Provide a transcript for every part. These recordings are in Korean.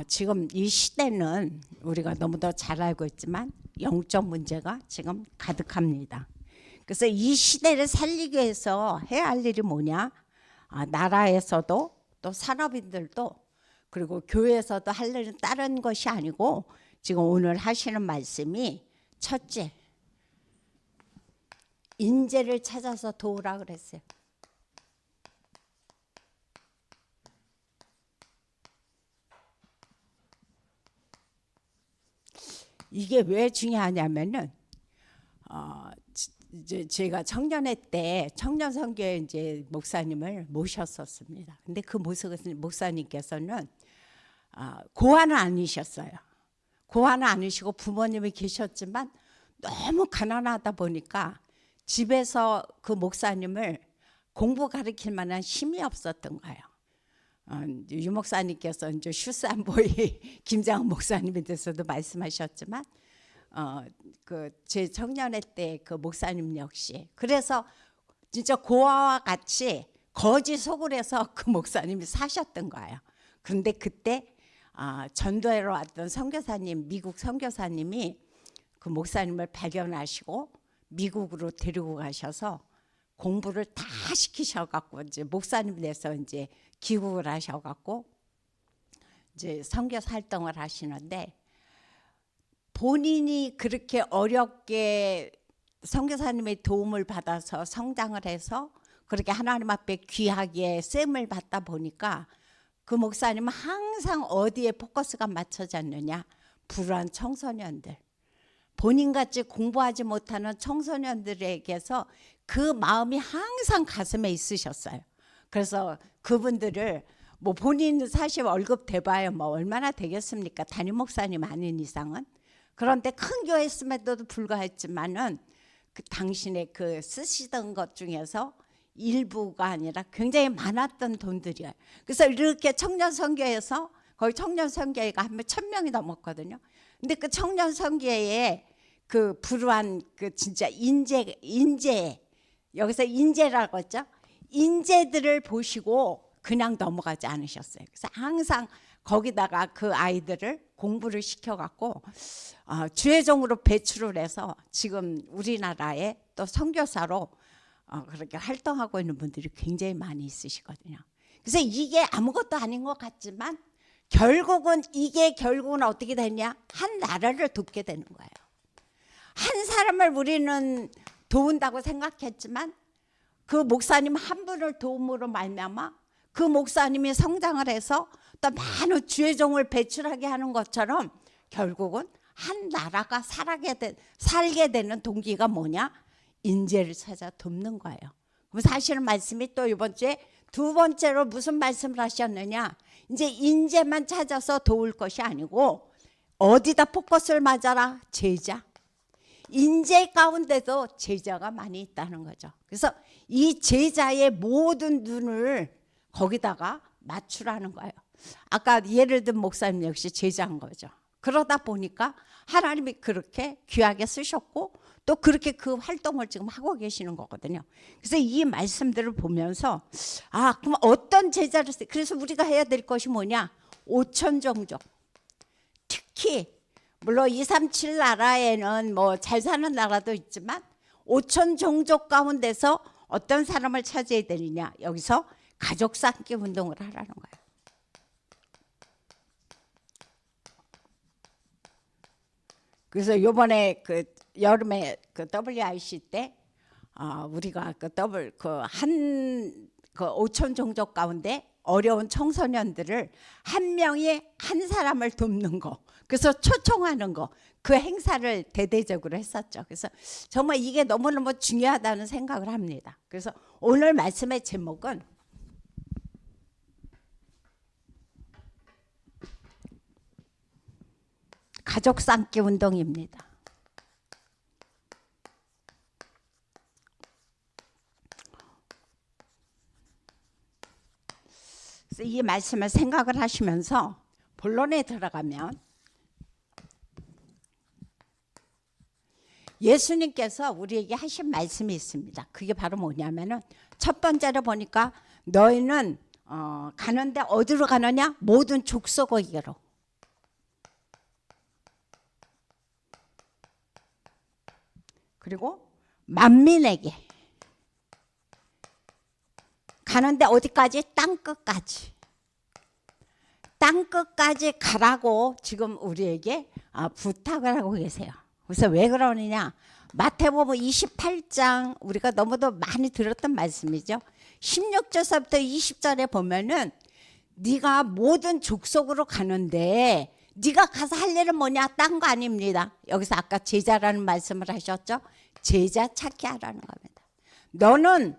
지금 이 시대는 우리가 너무도 잘 알고 있지만 영적 문제가 지금 가득합니다. 그래서 이 시대를 살리기 위해서 해야 할 일이 뭐냐? 나라에서도 또 산업인들도 그리고 교회에서도 할 일은 다른 것이 아니고 지금 오늘 하시는 말씀이 첫째, 인재를 찾아서 도우라 그랬어요. 이게 왜 중요하냐면은 이제 제가 청년회 때 청년선교회 이제 목사님을 모셨었습니다. 근데 그 목사님께서는 고아는 아니셨어요. 고아는 아니시고 부모님이 계셨지만 너무 가난하다 보니까 집에서 그 목사님을 공부 가르칠 만한 힘이 없었던 거예요. 유 목사님께서 이제 슈스안보이 김장훈 목사님에 대해서도 말씀하셨지만 그 제 청년회 때 그 목사님 역시 그래서 진짜 고아와 같이 거지 속을 해서 그 목사님이 사셨던 거예요. 그런데 그때 전도회로 왔던 선교사님, 미국 선교사님이 그 목사님을 발견하시고 미국으로 데리고 가셔서 공부를 다 시키셔갖고 이제 목사님 돼서 이제 귀국을 하셔갖고 이제 선교 활동을 하시는데 본인이 그렇게 어렵게 선교사님의 도움을 받아서 성장을 해서 그렇게 하나님 앞에 귀하게 쌤을 받다 보니까 그 목사님은 항상 어디에 포커스가 맞춰졌느냐? 불우한 청소년들. 본인같이 공부하지 못하는 청소년들에게서 그 마음이 항상 가슴에 있으셨어요. 그래서 그분들을 뭐 본인 사실 월급 대봐야 뭐 얼마나 되겠습니까? 담임 목사님 아닌 이상은. 그런데 큰 교회였음에도 불구했지만은 그 당신의 그 쓰시던 것 중에서 일부가 아니라 굉장히 많았던 돈들이에요. 그래서 이렇게 청년 선교에서 거의 청년 선교회가 한 1,000명이 넘었거든요. 근데 그 청년 선교회에 그 불우한 그 진짜 인재 여기서 인재라고 했죠. 인재들을 보시고 그냥 넘어가지 않으셨어요. 그래서 항상 거기다가 그 아이들을 공부를 시켜갖고 주회종으로 배출을 해서 지금 우리나라에 또 선교사로 그렇게 활동하고 있는 분들이 굉장히 많이 있으시거든요. 그래서 이게 아무것도 아닌 것 같지만 결국은 어떻게 되냐? 한 나라를 돕게 되는 거예요. 한 사람을 우리는 도운다고 생각했지만 그 목사님 한 분을 도움으로 말미암아 그 목사님이 성장을 해서 또 많은 주의종을 배출하게 하는 것처럼 결국은 한 나라가 살게 되는 동기가 뭐냐? 인재를 찾아 돕는 거예요. 그럼 사실은 말씀이 또 이번 주에 두 번째로 무슨 말씀을 하셨느냐? 이제 인재만 찾아서 도울 것이 아니고 어디다 포커스를 맞아라? 제자. 인재 가운데도 제자가 많이 있다는 거죠. 그래서 이 제자의 모든 눈을 거기다가 맞추라는 거예요. 아까 예를 든 목사님 역시 제자인 거죠. 그러다 보니까 하나님이 그렇게 귀하게 쓰셨고 또 그렇게 그 활동을 지금 하고 계시는 거거든요. 그래서 이 말씀들을 보면서 그럼 어떤 제자를 그래서 우리가 해야 될 것이 뭐냐? 5천 종족. 특히 물론 237 나라에는 뭐 잘 사는 나라도 있지만 5천 종족 가운데서 어떤 사람을 찾아야 되느냐? 여기서 가족 쌓기 운동을 하라는 거예요. 그래서 이번에 그 여름에 그 WIC 때 우리가 그 5천 종족 가운데 어려운 청소년들을 한 명이 한 사람을 돕는 거, 그래서 초청하는 거, 그 행사를 대대적으로 했었죠. 그래서 정말 이게 너무너무 중요하다는 생각을 합니다. 그래서 오늘 말씀의 제목은 가족 쌓기 운동입니다. 그래서 이 말씀을 생각을 하시면서 본론에 들어가면 예수님께서 우리에게 하신 말씀이 있습니다. 그게 바로 뭐냐면은 첫 번째로 보니까 너희는 가는데 어디로 가느냐? 모든 족속에게로. 그리고 만민에게 가는데 어디까지? 땅끝까지. 땅끝까지 가라고 지금 우리에게 부탁을 하고 계세요. 그래서 왜 그러느냐? 마태복음 28장 우리가 너무도 많이 들었던 말씀이죠. 16절서부터 20절에 보면은 네가 모든 족속으로 가는데 네가 가서 할 일은 뭐냐? 딴 거 아닙니다. 여기서 아까 제자라는 말씀을 하셨죠. 제자 찾기 하라는 겁니다. 너는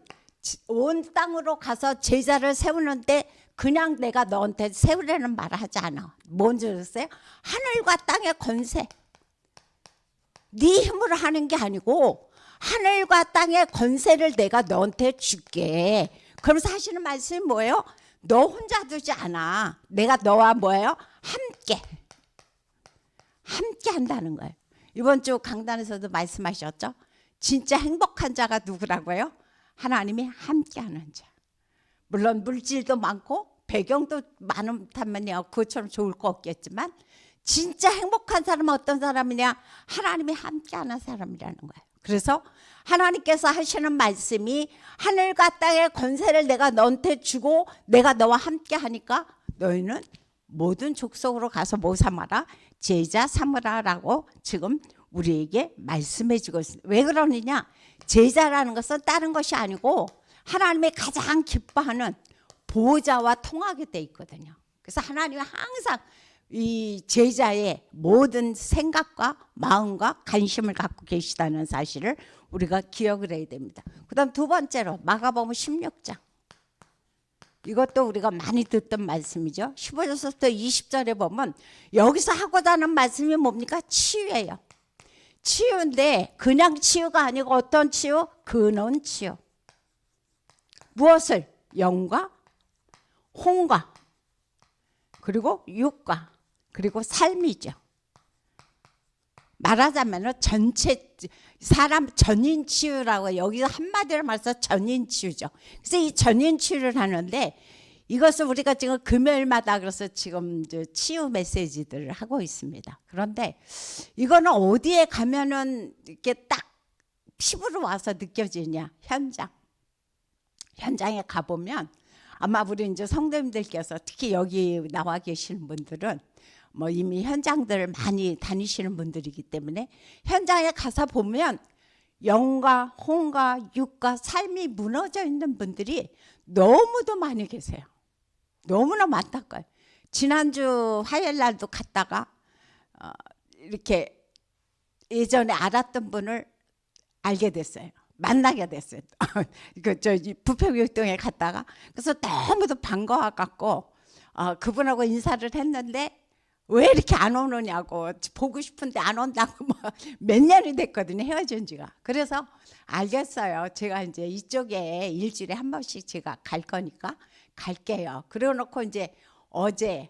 온 땅으로 가서 제자를 세우는데 그냥 내가 너한테 세우라는 말을 하지 않아. 뭔지 아세요? 하늘과 땅의 권세. 네 힘으로 하는 게 아니고 하늘과 땅의 권세를 내가 너한테 줄게. 그러면서 하시는 말씀이 뭐예요? 너 혼자 두지 않아. 내가 너와 뭐예요? 함께 한다는 거예요. 이번 주 강단에서도 말씀하셨죠? 진짜 행복한 자가 누구라고요? 하나님이 함께하는 자. 물론 물질도 많고 배경도 많다면요 그것처럼 좋을 거 없겠지만 진짜 행복한 사람은 어떤 사람이냐? 하나님이 함께하는 사람이라는 거예요. 그래서 하나님께서 하시는 말씀이 하늘과 땅의 권세를 내가 너한테 주고 내가 너와 함께하니까 너희는 모든 족속으로 가서 뭐 삼아라? 제자 삼으라라고 지금 우리에게 말씀해 주고 있습니다. 왜 그러느냐? 제자라는 것은 다른 것이 아니고 하나님이 가장 기뻐하는 보호자와 통하게 돼 있거든요. 그래서 하나님이 항상 이 제자의 모든 생각과 마음과 관심을 갖고 계시다는 사실을 우리가 기억을 해야 됩니다. 그 다음 두 번째로 마가복음 16장. 이것도 우리가 많이 듣던 말씀이죠. 15절부터 20절에 보면 여기서 하고자 하는 말씀이 뭡니까? 치유예요. 치유인데 그냥 치유가 아니고 어떤 치유? 근원 치유. 무엇을? 영과 혼과 그리고 육과 그리고 삶이죠. 말하자면 전체 사람 전인 치유라고 여기서 한마디로 말해서 전인 치유죠. 그래서 이 전인 치유를 하는데 이것을 우리가 지금 금요일마다 그래서 지금 치유 메시지들을 하고 있습니다. 그런데 이거는 어디에 가면은 이렇게 딱 피부로 와서 느껴지냐? 현장에 가보면 아마 우리 이제 성도님들께서 특히 여기 나와 계시는 분들은 뭐 이미 현장들을 많이 다니시는 분들이기 때문에 현장에 가서 보면 영과 혼과 육과 삶이 무너져 있는 분들이 너무도 많이 계세요. 너무나 많다고요. 지난주 화요일 날도 갔다가 이렇게 예전에 알았던 분을 알게 됐어요. 만나게 됐어요. 부평교육동에 갔다가 그래서 너무도 반가워 갖고 그분하고 인사를 했는데 왜 이렇게 안 오느냐고 보고 싶은데 안 온다고 몇 년이 됐거든요. 헤어진 지가. 그래서 알겠어요. 제가 이제 이쪽에 일주일에 한 번씩 제가 갈 거니까 갈게요. 그래 놓고 이제 어제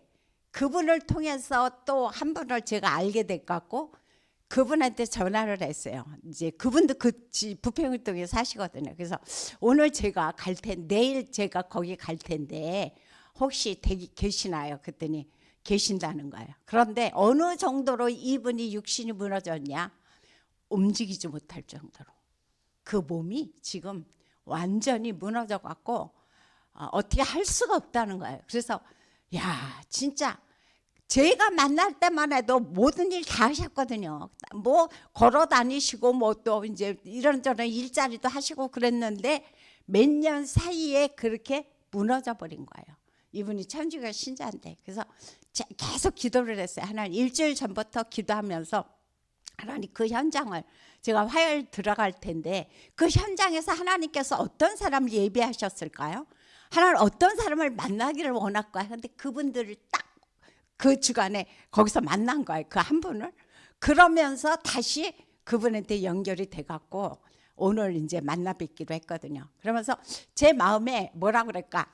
그분을 통해서 또 한 분을 제가 알게 됐고 그분한테 전화를 했어요. 이제 그분도 부평일동에 사시거든요. 그래서 오늘 제가 갈 텐데 내일 제가 거기 갈 텐데 혹시 계시나요? 그랬더니 계신다는 거예요. 그런데 어느 정도로 이분이 육신이 무너졌냐? 움직이지 못할 정도로 그 몸이 지금 완전히 무너져 갖고 어떻게 할 수가 없다는 거예요. 그래서 야 진짜 제가 만날 때만 해도 모든 일 다 하셨거든요. 뭐 걸어 다니시고 뭐 또 이제 이런저런 일자리도 하시고 그랬는데 몇 년 사이에 그렇게 무너져 버린 거예요. 이분이 천주교 신자인데 그래서 계속 기도를 했어요. 하나님 일주일 전부터 기도하면서 하나님 그 현장을 제가 화요일 들어갈 텐데 그 현장에서 하나님께서 어떤 사람을 예비하셨을까요? 하나님 어떤 사람을 만나기를 원할까요? 근데 그분들을 딱 그 주간에 거기서 만난 거예요. 그 한 분을. 그러면서 다시 그분한테 연결이 돼갖고 오늘 이제 만나 뵙기로 했거든요. 그러면서 제 마음에 뭐라 그럴까?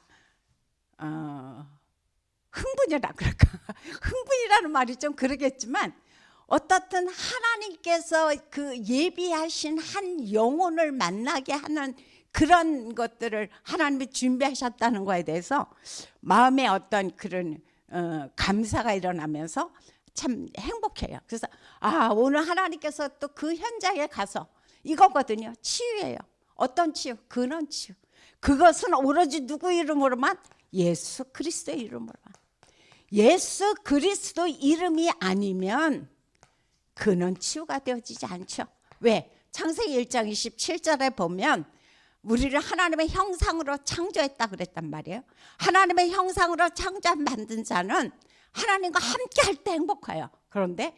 흥분이라 그럴까? 흥분이라는 말이 좀 그러겠지만 어떻든 하나님께서 그 예비하신 한 영혼을 만나게 하는 그런 것들을 하나님이 준비하셨다는 거에 대해서 마음에 어떤 그런 감사가 일어나면서 참 행복해요. 그래서 오늘 하나님께서 또 그 현장에 가서 이거거든요. 치유예요. 어떤 치유? 근원 치유. 그것은 오로지 누구 이름으로만? 예수 그리스도의 이름으로만. 예수 그리스도 이름이 아니면 근원 치유가 되어지지 않죠. 왜? 창세기 1장 27절에 보면 우리를 하나님의 형상으로 창조했다 그랬단 말이에요. 하나님의 형상으로 만든 자는 하나님과 함께 할 때 행복해요. 그런데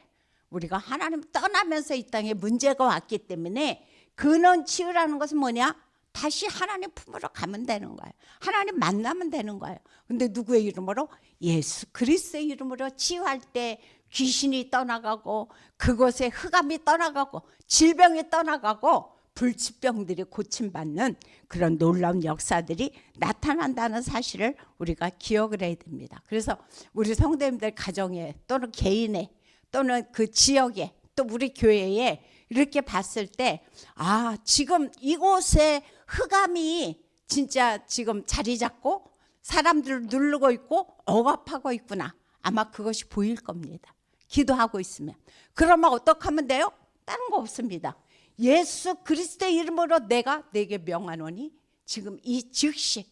우리가 하나님 떠나면서 이 땅에 문제가 왔기 때문에 근원 치유라는 것은 뭐냐? 다시 하나님 품으로 가면 되는 거예요. 하나님 만나면 되는 거예요. 근데 누구의 이름으로? 예수 그리스도의 이름으로 치유할 때 귀신이 떠나가고 그곳에 흑암이 떠나가고 질병이 떠나가고 불치병들이 고침받는 그런 놀라운 역사들이 나타난다는 사실을 우리가 기억을 해야 됩니다. 그래서 우리 성도님들 가정에 또는 개인에 또는 그 지역에 또 우리 교회에 이렇게 봤을 때 아, 지금 이곳에 흑암이 진짜 지금 자리 잡고 사람들을 누르고 있고 억압하고 있구나. 아마 그것이 보일 겁니다. 기도하고 있으면. 그러면 어떻게 하면 돼요? 다른 거 없습니다. 예수 그리스도의 이름으로 내가 내게 명하노니 지금 이 즉시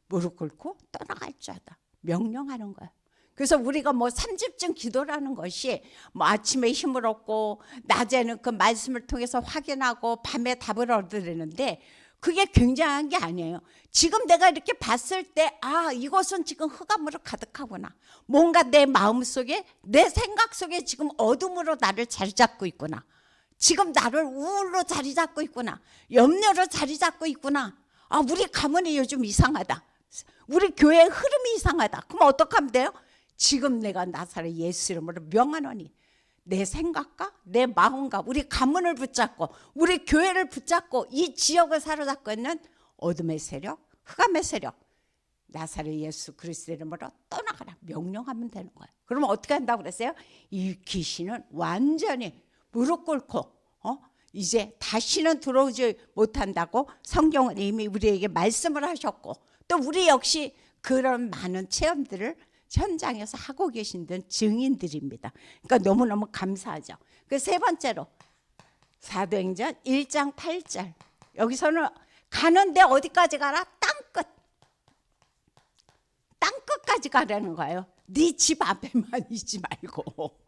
무릎 꿇고 떠나갈 자다. 명령하는 거야. 그래서 우리가 뭐 3집중 기도라는 것이 뭐 아침에 힘을 얻고 낮에는 그 말씀을 통해서 확인하고 밤에 답을 얻으려는데 그게 굉장한 게 아니에요. 지금 내가 이렇게 봤을 때 아, 이것은 지금 흑암으로 가득하구나. 뭔가 내 마음속에 내 생각 속에 지금 어둠으로 나를 자리 잡고 있구나. 지금 나를 우울로 자리 잡고 있구나. 염려로 자리 잡고 있구나. 아, 우리 가문이 요즘 이상하다. 우리 교회의 흐름이 이상하다. 그럼 어떻게 하면 돼요? 지금 내가 나사렛 예수 이름으로 명하노니 내 생각과 내 마음과 우리 가문을 붙잡고 우리 교회를 붙잡고 이 지역을 사로잡고 있는 어둠의 세력, 흑암의 세력 나사렛 예수 그리스도 이름으로 떠나가라 명령하면 되는 거예요. 그러면 어떻게 한다고 그랬어요? 이 귀신은 완전히 무릎 꿇고 이제 다시는 들어오지 못한다고 성경은 이미 우리에게 말씀을 하셨고 또 우리 역시 그런 많은 체험들을 현장에서 하고 계신 증인들입니다. 그러니까 너무너무 감사하죠. 그 세 번째로 사도행전 1장 8절 여기서는 가는데 어디까지 가라? 땅끝. 땅끝까지 가라는 거예요. 네 집 앞에만 있지 말고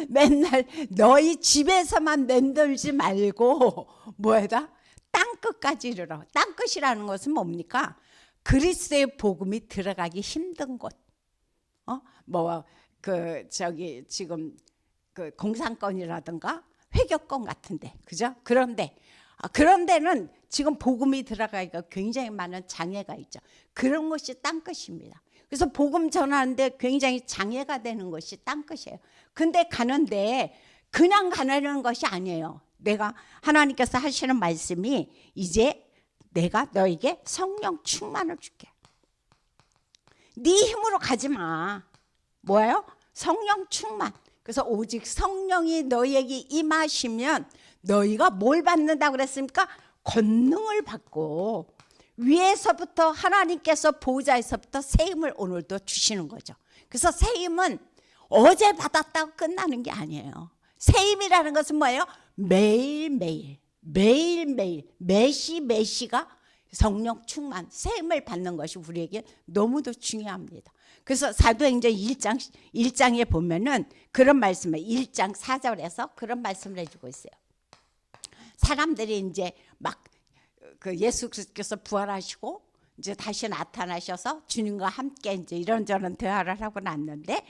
맨날 너희 집에서만 맴돌지 말고 뭐다? 땅끝까지 이르러. 땅끝이라는 것은 뭡니까? 그리스도의 복음이 들어가기 힘든 곳. 지금 그 공산권이라든가 회교권 같은데, 그죠? 그런 데는 지금 복음이 들어가기가 굉장히 많은 장애가 있죠. 그런 것이 땅끝입니다. 그래서 복음 전하는데 굉장히 장애가 되는 것이 땅끝이에요. 근데 가는데 그냥 가는 것이 아니에요. 내가 하나님께서 하시는 말씀이 이제 내가 너에게 성령 충만을 줄게. 네 힘으로 가지 마. 뭐예요? 성령 충만. 그래서 오직 성령이 너희에게 임하시면 너희가 뭘 받는다고 그랬습니까? 권능을 받고 위에서부터 하나님께서 보호자에서부터 새 힘을 오늘도 주시는 거죠. 그래서 새 힘은 어제 받았다고 끝나는 게 아니에요. 새 힘이라는 것은 뭐예요? 매일매일 매시가 성령 충만, 새 힘을 받는 것이 우리에게 너무도 중요합니다. 그래서 사도행전 1장에 보면은 그런 말씀을 1장 4절에서 그런 말씀을 해주고 있어요. 사람들이 이제 막 그 예수 그리스도께서 부활하시고 이제 다시 나타나셔서 주님과 함께 이제 이런저런 대화를 하고 났는데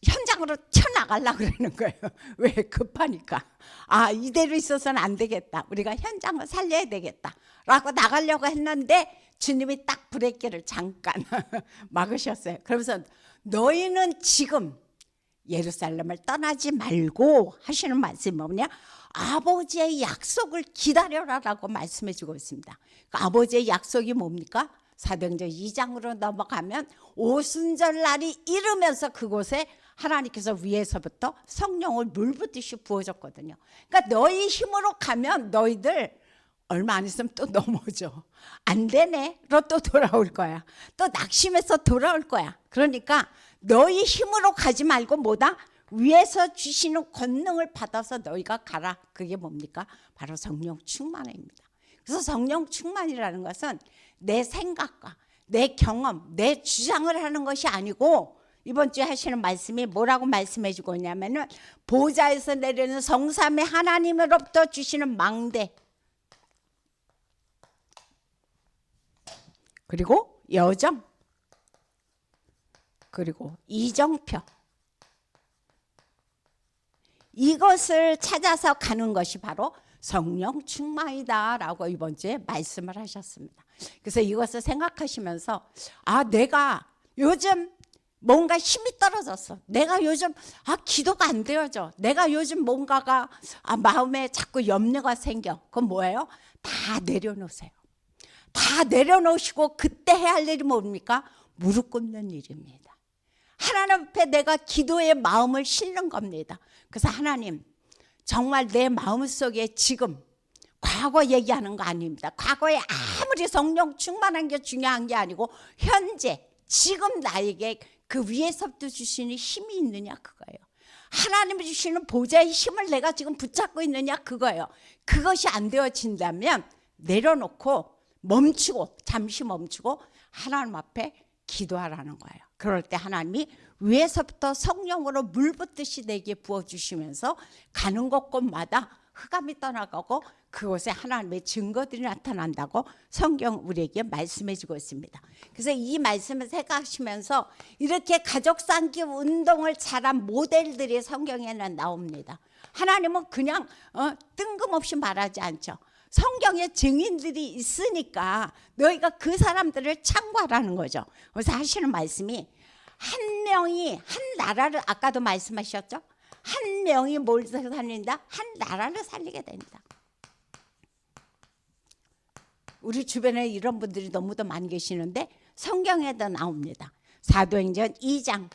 현장으로 튀어나가려고 그러는 거예요. 왜? 급하니까. 아, 이대로 있어서는 안 되겠다. 우리가 현장을 살려야 되겠다. 라고 나가려고 했는데 주님이 딱 브레이크를 잠깐 막으셨어요. 그러면서 너희는 지금 예루살렘을 떠나지 말고 하시는 말씀이 뭐냐? 아버지의 약속을 기다려라라고 말씀해 주고 있습니다. 그러니까 아버지의 약속이 뭡니까? 사도행전 2장으로 넘어가면 오순절 날이 이르면서 그곳에 하나님께서 위에서부터 성령을 물붓듯이 부어줬거든요. 그러니까 너희 힘으로 가면 너희들 얼마 안 있으면 또 넘어져. 안 되네.로 또 돌아올 거야. 또 낙심해서 돌아올 거야. 그러니까 너희 힘으로 가지 말고 뭐다? 위에서 주시는 권능을 받아서 너희가 가라. 그게 뭡니까? 바로 성령 충만입니다. 그래서 성령 충만이라는 것은 내 생각과 내 경험, 내 주장을 하는 것이 아니고, 이번 주에 하시는 말씀이 뭐라고 말씀해 주고 있냐면은 보좌에서 내리는 성삼위 하나님으로부터 주시는 망대, 그리고 여정, 그리고 이정표, 이것을 찾아서 가는 것이 바로 성령 충만이다라고 이번 주에 말씀을 하셨습니다. 그래서 이것을 생각하시면서, 아, 내가 요즘 뭔가 힘이 떨어졌어. 내가 요즘 기도가 안 되어져. 내가 요즘 뭔가가 마음에 자꾸 염려가 생겨. 그건 뭐예요? 다 내려놓으세요. 다 내려놓으시고 그때 해야 할 일이 뭡니까? 무릎 꿇는 일입니다. 하나님 앞에 내가 기도의 마음을 실는 겁니다. 그래서 하나님, 정말 내 마음속에 지금 과거 얘기하는 거 아닙니다. 과거에 아무리 성령 충만한 게 중요한 게 아니고 현재 지금 나에게 그 위에서부터 주시는 힘이 있느냐, 그거예요. 하나님이 주시는 보좌의 힘을 내가 지금 붙잡고 있느냐, 그거예요. 그것이 안 되어진다면 내려놓고 멈추고, 잠시 멈추고 하나님 앞에 기도하라는 거예요. 그럴 때 하나님이 위에서부터 성령으로 물 붓듯이 내게 부어주시면서 가는 곳곳마다 흑암이 떠나가고 그곳에 하나님의 증거들이 나타난다고 성경 우리에게 말씀해 주고 있습니다. 그래서 이 말씀을 생각하시면서 이렇게 가족 상기 운동을 잘한 모델들이 성경에는 나옵니다. 하나님은 그냥 뜬금없이 말하지 않죠. 성경에 증인들이 있으니까 너희가 그 사람들을 참고하라는 거죠. 그래서 하시는 말씀이, 한 명이 한 나라를, 아까도 말씀하셨죠? 한 명이 뭘 살린다? 한 나라를 살리게 된다. 우리 주변에 이런 분들이 너무도 많이 계시는데 성경에도 나옵니다. 사도행전 2장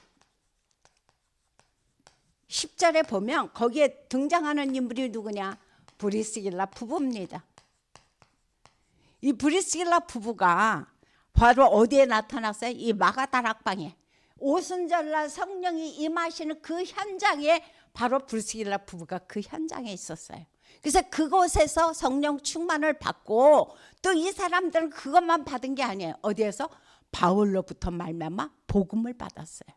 10절에 보면 거기에 등장하는 인물이 누구냐? 브리스길라 부부입니다. 이 브리스길라 부부가 바로 어디에 나타났어요? 이 마가다락방에 오순절날 성령이 임하시는 그 현장에 바로 브리스길라 부부가 그 현장에 있었어요. 그래서 그곳에서 성령 충만을 받고, 또 이 사람들은 그것만 받은 게 아니에요. 어디에서? 바울로부터 말미암아 복음을 받았어요.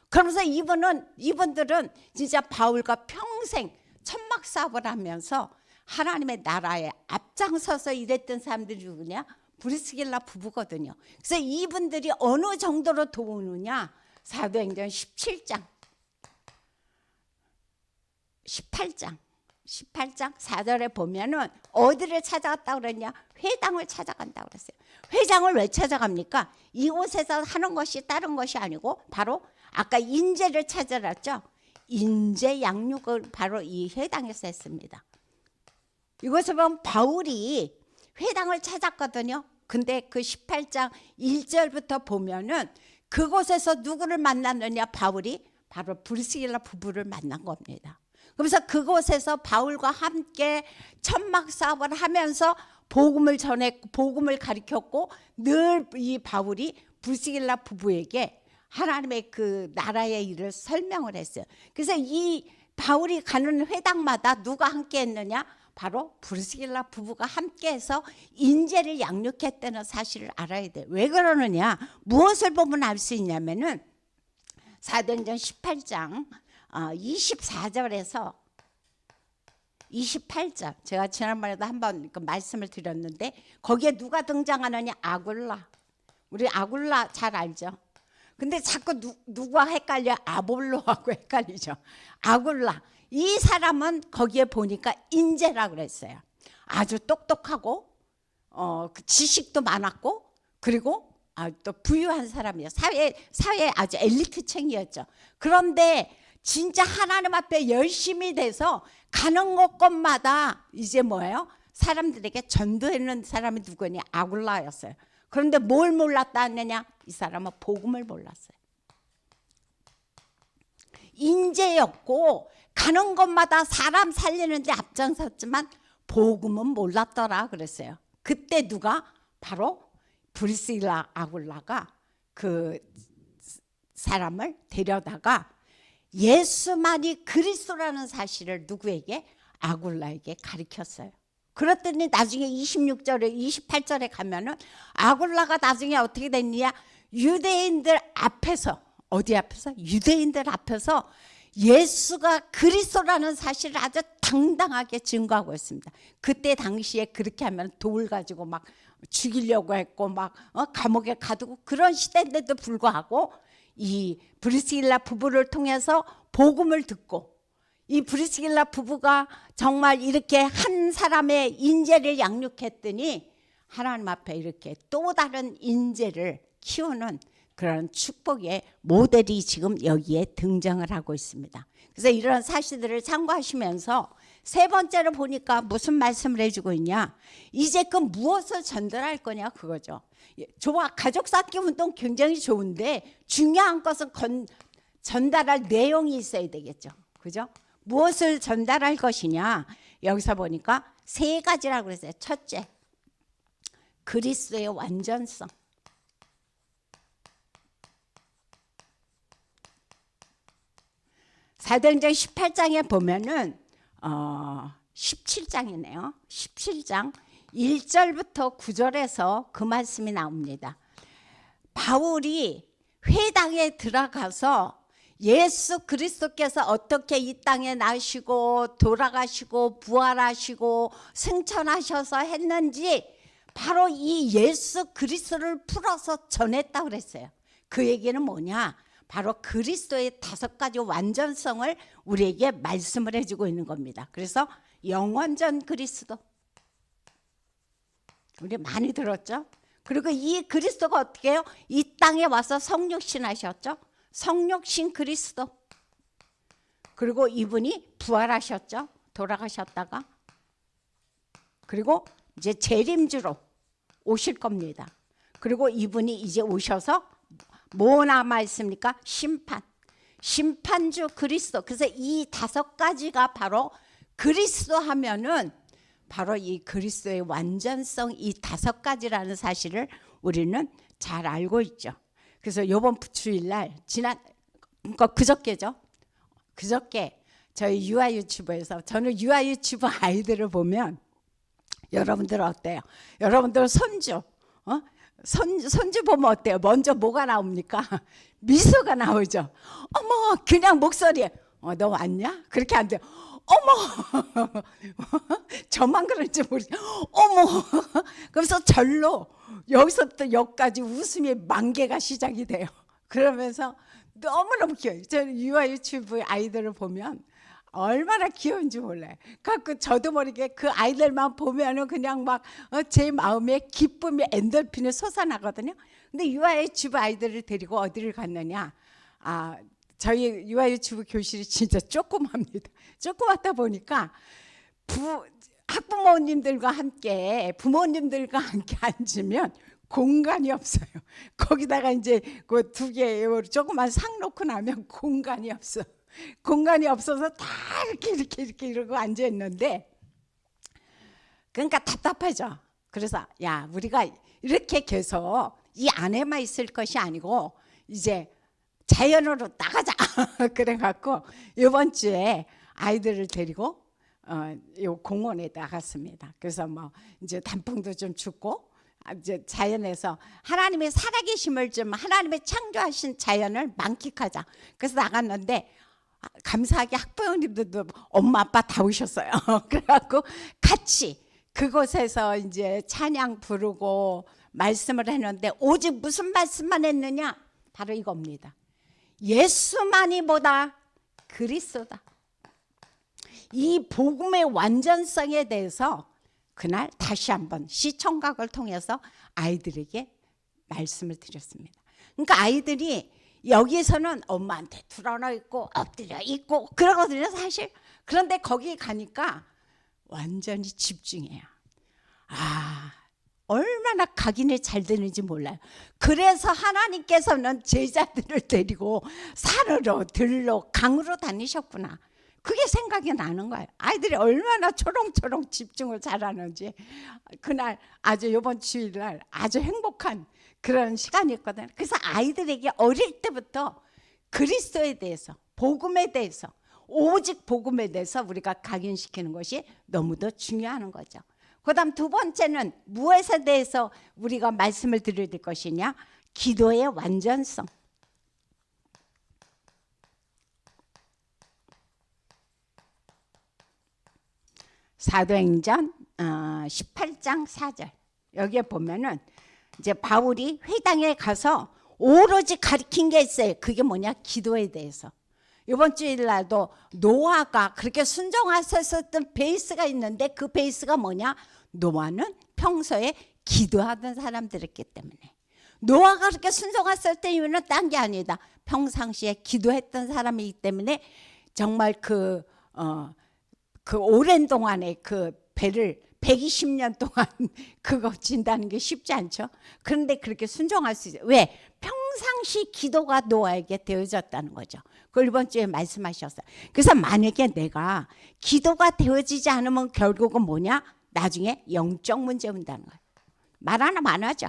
그러면서 이분들은 진짜 바울과 평생 천막 사업을 하면서 하나님의 나라에 앞장서서 일했던 사람들이 누구냐? 브리스길라 부부거든요. 그래서 이분들이 어느 정도로 도우느냐? 사도행전 17장 18장 4절에 보면은 어디를 찾아갔다고 그랬냐? 회당을 찾아간다고 그랬어요. 회당을 왜 찾아갑니까? 이곳에서 하는 것이 다른 것이 아니고 바로 아까 인재를 찾아갔죠. 인재 양육을 바로 이 회당에서 했습니다. 이것을 보면 바울이 회당을 찾았거든요. 근데 그 18장 1절부터 보면은 그곳에서 누구를 만났느냐? 바울이 바로 브리스길라 부부를 만난 겁니다. 그래서 그곳에서 바울과 함께 천막 사업을 하면서 복음을 전했고 복음을 가르쳤고, 늘 이 바울이 브리스길라 부부에게 하나님의 그 나라의 일을 설명을 했어요. 그래서 이 바울이 가는 회당마다 누가 함께 했느냐? 바로 브리스길라 부부가 함께해서 인재를 양육했다는 사실을 알아야 돼요. 왜 그러느냐? 무엇을 보면 알 수 있냐면은 사도행전 18장 24절에서 28절, 제가 지난번에도 한번 그 말씀을 드렸는데 거기에 누가 등장하느냐? 아굴라. 우리 아굴라 잘 알죠? 근데 자꾸 누구와 헷갈려? 아볼로하고 헷갈리죠. 아굴라. 이 사람은 거기에 보니까 인재라고 그랬어요. 아주 똑똑하고 그 지식도 많았고, 그리고 또 부유한 사람이에요. 사회 아주 엘리트층이었죠. 그런데 진짜 하나님 앞에 열심히 돼서 가는 곳곳마다 이제 뭐예요? 사람들에게 전도했는 사람이 누구냐? 아굴라였어요. 그런데 뭘 몰랐다 하느냐? 이 사람은 복음을 몰랐어요. 인재였고 가는 곳마다 사람 살리는 데 앞장섰지만 복음은 몰랐더라 그랬어요. 그때 누가? 바로 브리스길라 아굴라가 그 사람을 데려다가 예수만이 그리스도라는 사실을 누구에게? 아굴라에게 가르쳤어요. 그랬더니 나중에 26절에 28절에 가면은 아굴라가 나중에 어떻게 됐냐? 유대인들 앞에서, 어디 앞에서? 유대인들 앞에서 예수가 그리스도라는 사실을 아주 당당하게 증거하고 있습니다. 그때 당시에 그렇게 하면 돌 가지고 막 죽이려고 했고 막 감옥에 가두고 그런 시대인데도 불구하고 이 브리스길라 부부를 통해서 복음을 듣고, 이 브리스길라 부부가 정말 이렇게 한 사람의 인재를 양육했더니 하나님 앞에 이렇게 또 다른 인재를 키우는 그런 축복의 모델이 지금 여기에 등장을 하고 있습니다. 그래서 이런 사실들을 참고하시면서 세 번째로 보니까 무슨 말씀을 해주고 있냐? 이제 그 무엇을 전달할 거냐 그거죠. 좋아, 가족 쌓기 운동 굉장히 좋은데 중요한 것은 전달할 내용이 있어야 되겠죠. 그죠? 무엇을 전달할 것이냐? 여기서 보니까 세 가지라고 그랬어요. 첫째, 그리스도의 완전성. 사도행전 18장에 보면은 17장이네요. 17장 1절부터 9절에서 그 말씀이 나옵니다. 바울이 회당에 들어가서 예수 그리스도께서 어떻게 이 땅에 나시고 돌아가시고 부활하시고 승천하셔서 했는지 바로 이 예수 그리스도를 풀어서 전했다고 그랬어요. 그 얘기는 뭐냐? 바로 그리스도의 5가지 완전성을 우리에게 말씀을 해주고 있는 겁니다. 그래서 영원전 그리스도, 우리 많이 들었죠? 그리고 이 그리스도가 어떻게 해요? 이 땅에 와서 성육신 하셨죠? 성육신 그리스도. 그리고 이분이 부활하셨죠? 돌아가셨다가. 그리고 이제 재림주로 오실 겁니다. 그리고 이분이 이제 오셔서 뭐 남아 있습니까? 심판주 그리스도. 그래서 이 5가지가 바로 그리스도 하면은 바로 이 그리스도의 완전성, 이 5가지라는 사실을 우리는 잘 알고 있죠. 그래서 이번 주일날 그저께죠. 그저께 저희 유아유치부에서, 저는 유아유치부 아이들을 보면 여러분들 어때요? 여러분들 손주 보면 어때요? 먼저 뭐가 나옵니까? 미소가 나오죠. 어머, 그냥 목소리에 너 왔냐? 그렇게 안 돼요. 어머, 저만 그런지 모르겠어요. 어머, 그래서 절로 여기서부터 여기까지 웃음이 만개가 시작이 돼요. 그러면서 너무너무 귀여워요. 저는 유아유치부 아이들을 보면 얼마나 귀여운지 몰라요. 그 저도 모르게 그 아이들만 보면은 그냥 막 제 마음에 기쁨이 엔돌핀이 솟아나거든요. 근데 유아유치부 아이들을 데리고 어디를 갔느냐? 저희 유아유치부 교실이 진짜 조그맣니다. 조그맣다 보니까 학부모님들과 함께 부모님들과 함께 앉으면 공간이 없어요. 거기다가 이제 그 2개 조그만 상 놓고 나면 공간이 없어. 공간이 없어서 다 이렇게 이러고 앉아 있는데, 그러니까 답답하죠. 그래서 야, 우리가 이렇게 계속 이 안에만 있을 것이 아니고 이제 자연으로 나가자. 그래갖고 이번 주에 아이들을 데리고 요 공원에 나갔습니다. 그래서 뭐 이제 단풍도 좀 죽고 이제 자연에서 하나님의 살아계심을 좀, 하나님의 창조하신 자연을 만끽하자. 그래서 나갔는데 감사하게 학부모님들도 엄마 아빠 다 오셨어요. 그래갖고 같이 그곳에서 이제 찬양 부르고 말씀을 했는데, 오직 무슨 말씀만 했느냐? 바로 이겁니다. 예수만이 보다 그리스도다. 이 복음의 완전성에 대해서 그날 다시 한번 시청각을 통해서 아이들에게 말씀을 드렸습니다. 그러니까 아이들이 여기서는 엄마한테 드러나 있고 엎드려 있고 그러거든요, 사실. 그런데 거기 가니까 완전히 집중해요. 얼마나 각인이 잘 되는지 몰라요. 그래서 하나님께서는 제자들을 데리고 산으로 들로 강으로 다니셨구나. 그게 생각이 나는 거예요. 아이들이 얼마나 초롱초롱 집중을 잘하는지. 그날 아주 이번 주일날 아주 행복한 그런 시간이었거든요. 그래서 아이들에게 어릴 때부터 그리스도에 대해서, 복음에 대해서, 오직 복음에 대해서 우리가 각인시키는 것이 너무도 중요한 거죠. 그 다음 두 번째는 무엇에 대해서 우리가 말씀을 드려야 될 것이냐? 기도의 완전성. 사도행전 18장 4절 여기에 보면은 이제 바울이 회당에 가서 오로지 가르친 게 있어요. 그게 뭐냐? 기도에 대해서. 이번 주일날도 노아가 그렇게 순종하셨던 베이스가 있는데 그 베이스가 뭐냐? 노아는 평소에 기도하던 사람들이었기 때문에. 노아가 그렇게 순종했을 이유는 딴 게 아니다. 평상시에 기도했던 사람이기 때문에 정말 그 오랜 동안에 그 배를 120년 동안 그거 진다는 게 쉽지 않죠. 그런데 그렇게 순종할 수 있어요. 왜? 평상시 기도가 노아에게 되어졌다는 거죠. 그걸 이번 주에 말씀하셨어요. 그래서 만약에 내가 기도가 되어지지 않으면 결국은 뭐냐? 나중에 영적 문제 온다는 거예요. 말 하나 안 하죠.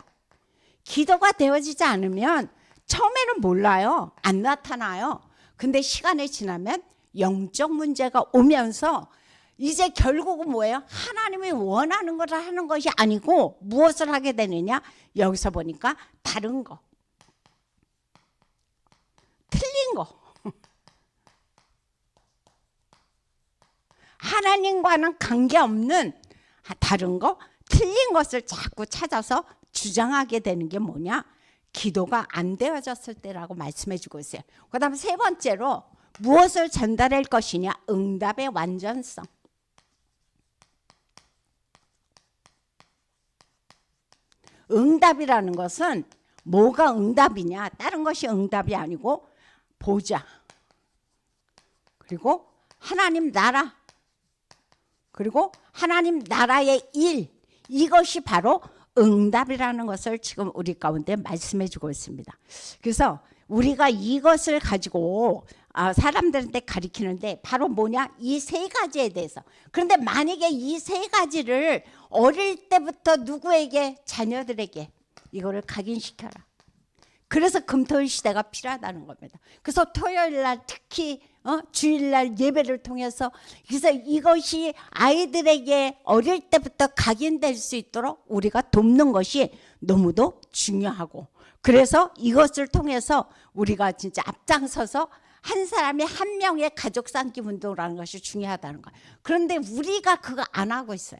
기도가 되어지지 않으면 처음에는 몰라요. 안 나타나요. 근데 시간이 지나면 영적 문제가 오면서 이제 결국은 뭐예요? 하나님이 원하는 것을 하는 것이 아니고 무엇을 하게 되느냐? 여기서 보니까 다른 거, 틀린 거, 하나님과는 관계없는 다른 거, 틀린 것을 자꾸 찾아서 주장하게 되는 게 뭐냐? 기도가 안 되어졌을 때라고 말씀해 주고 있어요. 그 다음 세 번째로 무엇을 전달할 것이냐? 응답의 완전성. 응답이라는 것은 뭐가 응답이냐? 다른 것이 응답이 아니고 보좌, 그리고 하나님 나라, 그리고 하나님 나라의 일, 이것이 바로 응답이라는 것을 지금 우리 가운데 말씀해 주고 있습니다. 그래서 우리가 이것을 가지고 사람들한테 가르치는데 바로 뭐냐? 이 세 가지에 대해서. 그런데 만약에 이 세 가지를 어릴 때부터 누구에게? 자녀들에게 이거를 각인시켜라. 그래서 금토일 시대가 필요하다는 겁니다. 그래서 토요일 날 특히 주일날 예배를 통해서 그래서 이것이 아이들에게 어릴 때부터 각인될 수 있도록 우리가 돕는 것이 너무도 중요하고, 그래서 이것을 통해서 우리가 진짜 앞장서서 한 사람이 한 명의 가족 쌓기 운동이라는 것이 중요하다는 거예요. 그런데 우리가 그거 안 하고 있어요.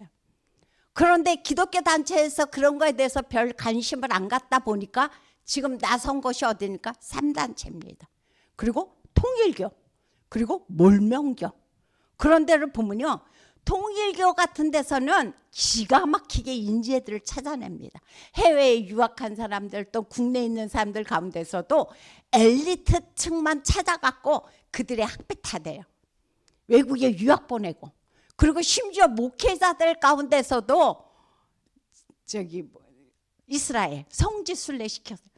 그런데 기독교 단체에서 그런 거에 대해서 별 관심을 안 갖다 보니까 지금 나선 것이 어디니까 3단체입니다. 그리고 통일교, 그리고 몰명교. 그런 데를 보면요, 통일교 같은 데서는 기가 막히게 인재들을 찾아냅니다. 해외에 유학한 사람들, 또 국내에 있는 사람들 가운데서도 엘리트층만 찾아갖고 그들의 학비 타대요. 외국에 유학 보내고. 그리고 심지어 목회자들 가운데서도 이스라엘 성지순례 시켰어요.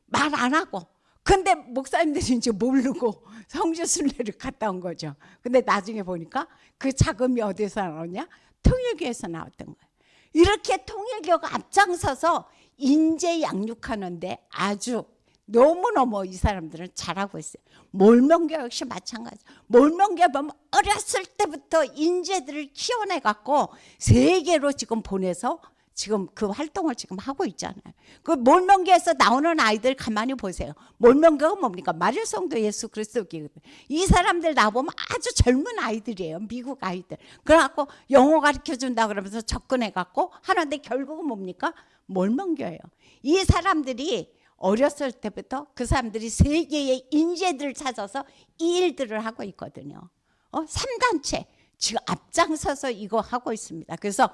말 안 하고. 근데 목사님들인지 모르고 성지순례를 갔다 온 거죠. 근데 나중에 보니까 그 자금이 어디서 나왔냐? 통일교에서 나왔던 거예요. 이렇게 통일교가 앞장서서 인재 양육하는데 아주 너무너무 이 사람들은 잘하고 있어요. 몰명교 역시 마찬가지. 몰명교 보면 어렸을 때부터 인재들을 키워내갖고 세계로 지금 보내서 지금 그 활동을 지금 하고 있잖아요. 그 몰명교에서 나오는 아이들 가만히 보세요. 몰명교가 뭡니까? 마릴성도 예수 그리스도교거든요. 이 사람들 나보면 아주 젊은 아이들이에요. 미국 아이들. 그래갖고 영어 가르쳐준다 그러면서 접근해갖고 하는데 결국은 뭡니까? 몰명교예요. 이 사람들이 어렸을 때부터 그 사람들이 세계의 인재들을 찾아서 이 일들을 하고 있거든요. 3단체. 지금 앞장서서 이거 하고 있습니다. 그래서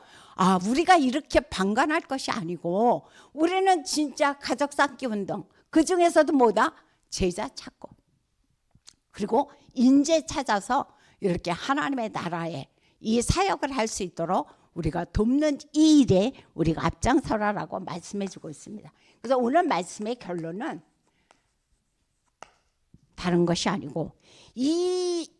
우리가 이렇게 방관할 것이 아니고 우리는 진짜 가족 쌓기 운동, 그 중에서도 뭐다? 제자 찾고, 그리고 인재 찾아서 이렇게 하나님의 나라에 이 사역을 할 수 있도록 우리가 돕는 이 일에 우리가 앞장서라라고 말씀해 주고 있습니다. 그래서 오늘 말씀의 결론은 다른 것이 아니고 이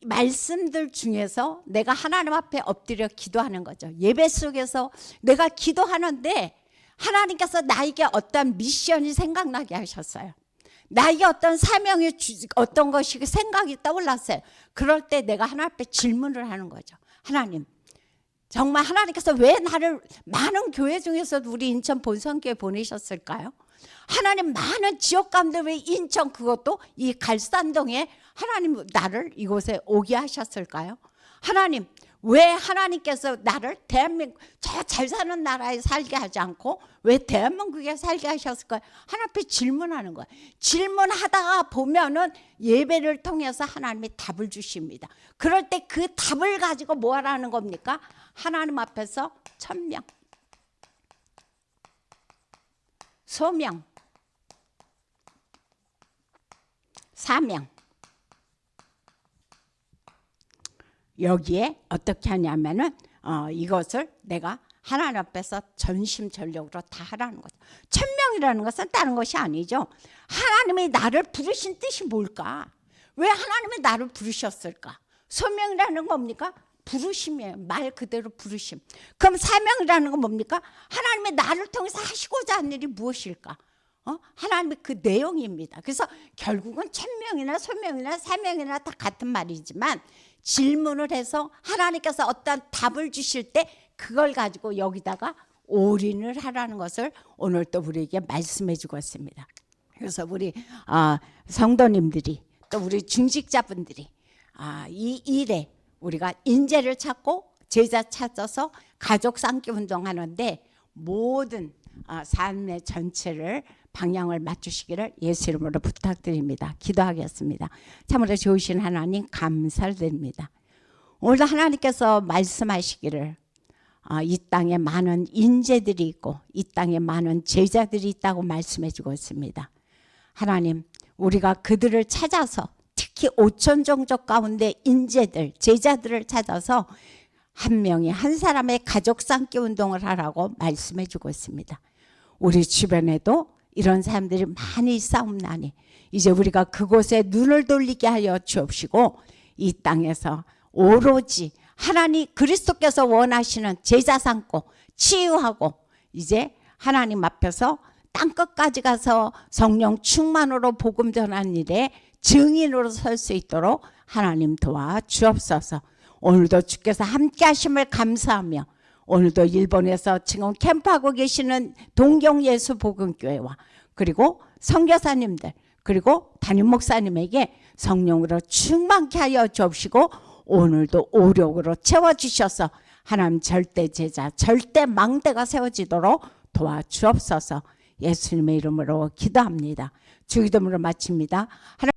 말씀들 중에서 내가 하나님 앞에 엎드려 기도하는 거죠. 예배 속에서 내가 기도하는데 하나님께서 나에게 어떤 미션이 생각나게 하셨어요. 나에게 어떤 사명이 어떤 것이 생각이 떠올랐어요. 그럴 때 내가 하나님 앞에 질문을 하는 거죠. 하나님, 정말 하나님께서 왜 나를 많은 교회 중에서도 우리 인천 본성교회 보내셨을까요? 하나님 많은 지역 가운데 왜 인천 그것도 이 갈산동에 하나님 나를 이곳에 오게 하셨을까요? 하나님 왜 하나님께서 나를 대한민국 저 잘 사는 나라에 살게 하지 않고 왜 대한민국에 살게 하셨을까요? 하나님 앞에 질문하는 거예요. 질문하다가 보면은 예배를 통해서 하나님이 답을 주십니다. 그럴 때 그 답을 가지고 뭐 하라는 겁니까? 하나님 앞에서 천명, 소명, 사명, 여기에 어떻게 하냐면은 이것을 내가 하나님 앞에서 전심전력으로 다 하라는 거죠. 천명이라는 것은 다른 것이 아니죠. 하나님이 나를 부르신 뜻이 뭘까? 왜 하나님이 나를 부르셨을까? 소명이라는 건 뭡니까? 부르심이에요. 말 그대로 부르심. 그럼 사명이라는 건 뭡니까? 하나님이 나를 통해서 하시고자 하는 일이 무엇일까? 하나님의 그 내용입니다. 그래서 결국은 천명이나 소명이나 사명이나 다 같은 말이지만 질문을 해서 하나님께서 어떤 답을 주실 때 그걸 가지고 여기다가 올인을 하라는 것을 오늘 또 우리에게 말씀해 주고 있습니다. 그래서 우리 성도님들이 또 우리 중직자분들이 이 일에 우리가 인재를 찾고 제자 찾아서 가족 쌓기 운동하는데 모든 삶의 전체를 방향을 맞추시기를 예수 이름으로 부탁드립니다. 기도하겠습니다. 참으로 좋으신 하나님 감사드립니다. 오늘도 하나님께서 말씀하시기를 이 땅에 많은 인재들이 있고 이 땅에 많은 제자들이 있다고 말씀해 주고 있습니다. 하나님 우리가 그들을 찾아서 특히 5천 종족 가운데 인재들 제자들을 찾아서 한 명이 한 사람의 가족 쌓기 운동을 하라고 말씀해 주고 있습니다. 우리 주변에도 이런 사람들이 많이 싸움나니 이제 우리가 그곳에 눈을 돌리게 하여 주옵시고 이 땅에서 오로지 하나님 그리스도께서 원하시는 제자 삼고 치유하고 이제 하나님 앞에서 땅끝까지 가서 성령 충만으로 복음 전하는 일에 증인으로 설 수 있도록 하나님 도와 주옵소서. 오늘도 주께서 함께 하심을 감사하며 오늘도 일본에서 지금 캠프하고 계시는 동경예수복음교회와 그리고 선교사님들 그리고 담임 목사님에게 성령으로 충만케 하여 주옵시고 오늘도 오력으로 채워주셔서 하나님 절대 제자 절대 망대가 세워지도록 도와주옵소서. 예수님의 이름으로 기도합니다. 주 이름으로 마칩니다.